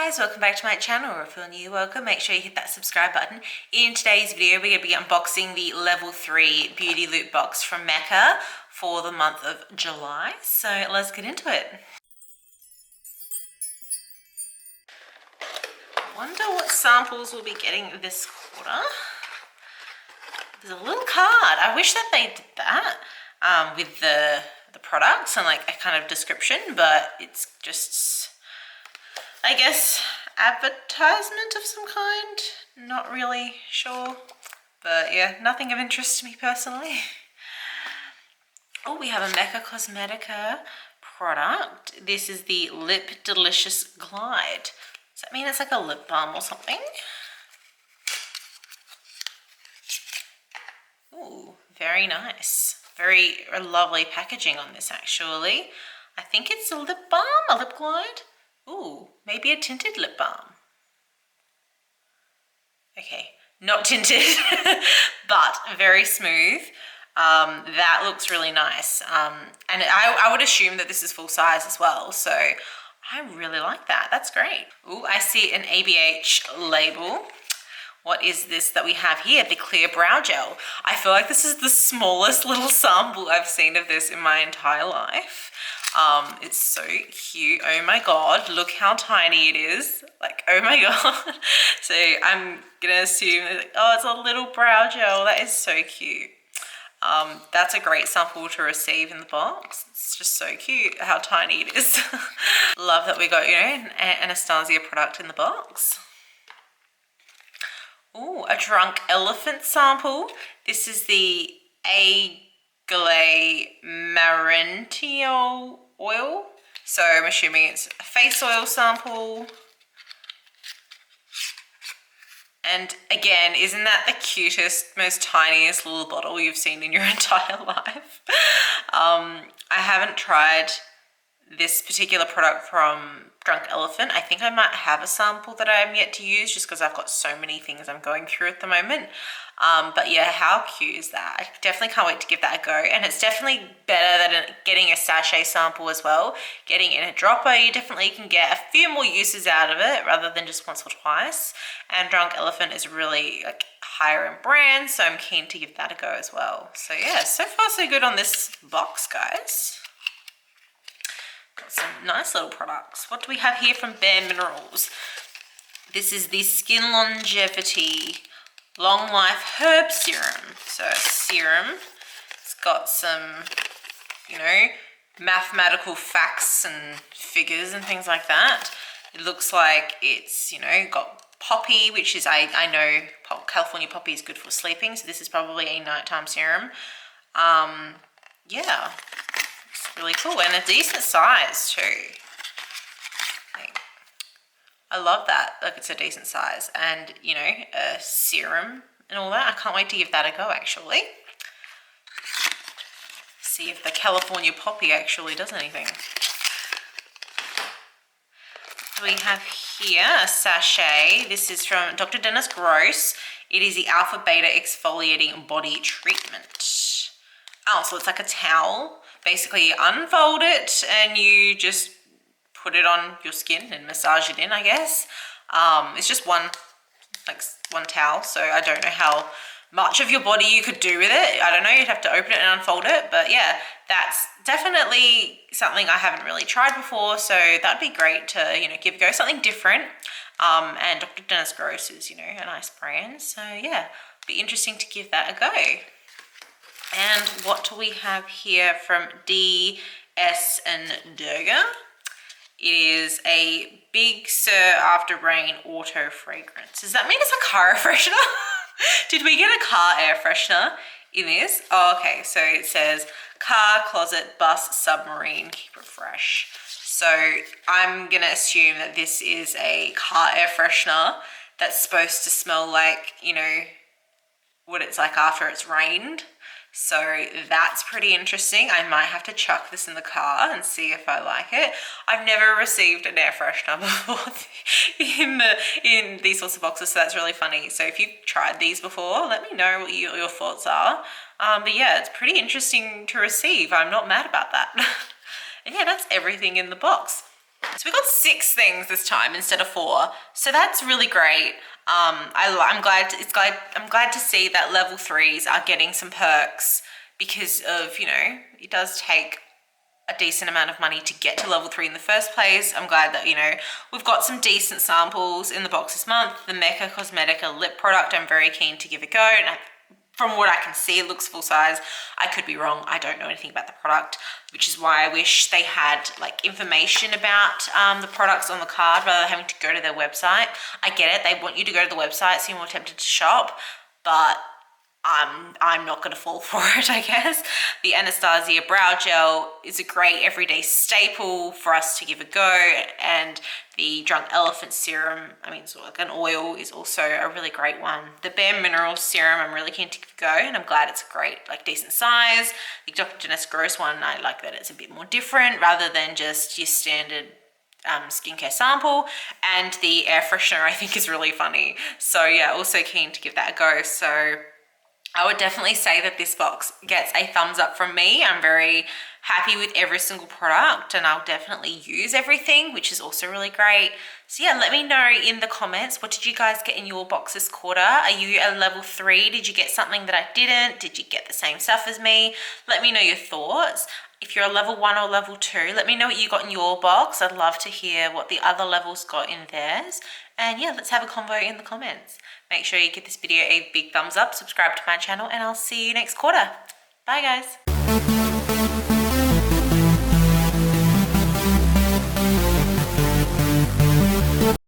guys, welcome back to my channel, or if you're new, welcome. Make sure you hit that subscribe button. In today's video, we're going to be unboxing the Level 3 Beauty Loop box from Mecca for the month of July. So let's get into it. I wonder what samples we'll be getting this quarter. There's a little card. I wish that they did that with the products and like a kind of description, but it's just, I guess, advertisement of some kind. Not really sure, but yeah, nothing of interest to me personally. Oh, we have a Mecca Cosmetica product. This is the Lip Delicious Glide. Does that mean it's like a lip balm or something? Ooh, very nice. Very lovely packaging on this actually. I think it's a lip balm, a lip glide. Ooh, maybe a tinted lip balm. Okay, not tinted, but very smooth. That looks really nice. And I would assume that this is full size as well. So I really like that. That's great. Ooh, I see an ABH label. What is this that we have here? The clear brow gel. I feel like this is the smallest little sample I've seen of this in my entire life. It's so cute. Oh my god, look how tiny it is. Like, oh my god. So I'm gonna assume that, oh, it's a little brow gel. That is so cute. That's a great sample to receive in the box. It's just so cute how tiny it is. Love that we got, you know, an Anastasia product in the box. Ooh, a Drunk Elephant sample. This is the Glay Marinteel Oil. So I'm assuming it's a face oil sample. And again, isn't that the cutest, most tiniest little bottle you've seen in your entire life? I haven't tried this particular product from Drunk Elephant. I think I might have a sample that I'm yet to use just because I've got so many things I'm going through at the moment. But yeah, how cute is that? I definitely can't wait to give that a go. And it's definitely better than getting a sachet sample as well. Getting in a dropper, you definitely can get a few more uses out of it rather than just once or twice. And Drunk Elephant is really like higher in brand, so I'm keen to give that a go as well. So yeah, so far so good on this box, guys. Got some nice little products. What do we have here from Bare Minerals? This is the Skin Longevity Long Life Herb Serum. So a serum. It's got some, you know, mathematical facts and figures and things like that. It looks like it's, you know, got poppy, which is, I know California poppy is good for sleeping. So this is probably a nighttime serum. Yeah. Really cool, and a decent size too. I love that. Like, it's a decent size, and you know, a serum and all that. I can't wait to give that a go actually. See if the California poppy actually does anything. We have here a sachet. This is from Dr. Dennis Gross. It is the Alpha Beta Exfoliating Body Treatment. Oh, so it's like a towel. Basically, you unfold it and you just put it on your skin and massage it in, I guess. It's just one towel, so I don't know how much of your body you could do with it. I don't know, you'd have to open it and unfold it, but yeah, that's definitely something I haven't really tried before, so that'd be great to, you know, give a go, something different. And Dr. Dennis Gross is, you know, a nice brand, so yeah, be interesting to give that a go. And what do we have here from DS and Durga? It is a Big Sur After Rain Auto Fragrance. Does that mean it's a car air freshener? Did we get a car air freshener in this? Oh, okay, so it says car, closet, bus, submarine, keep it fresh. So I'm gonna assume that this is a car air freshener that's supposed to smell like, you know, what it's like after it's rained. So that's pretty interesting. I might have to chuck this in the car and see if I like it. I've never received an air freshener before in these sorts of boxes, so that's really funny. So if you've tried these before, let me know what your thoughts are. But yeah, it's pretty interesting to receive. I'm not mad about that. And yeah, that's everything in the box. So we got 6 things this time instead of 4. So that's really great. I'm glad to see that level 3s are getting some perks because of, you know, it does take a decent amount of money to get to level 3 in the first place. I'm glad that, you know, we've got some decent samples in the box this month. The Mecca Cosmetica lip product, I'm very keen to give a go. And from what I can see, it looks full size. I could be wrong. I don't know anything about the product, which is why I wish they had like information about the products on the card rather than having to go to their website. I get it. They want you to go to the website so you're more tempted to shop, but I'm not going to fall for it, I guess. The Anastasia Brow Gel is a great everyday staple for us to give a go. And the Drunk Elephant Serum, I mean, it's like an oil, is also a really great one. The Bare Minerals Serum, I'm really keen to give a go, and I'm glad it's a great, like, decent size. The Dr. Dennis Gross one, I like that it's a bit more different rather than just your standard skincare sample. And the air freshener, I think, is really funny. So yeah, also keen to give that a go. So I would definitely say that this box gets a thumbs up from me. I'm very happy with every single product and I'll definitely use everything, which is also really great. So yeah, let me know in the comments, what did you guys get in your box this quarter? Are you a level 3? Did you get something that I didn't? Did you get the same stuff as me? Let me know your thoughts. If you're a level 1 or level 2, let me know what you got in your box. I'd love to hear what the other levels got in theirs. And yeah, let's have a convo in the comments. Make sure you give this video a big thumbs up, subscribe to my channel, and I'll see you next quarter. Bye guys.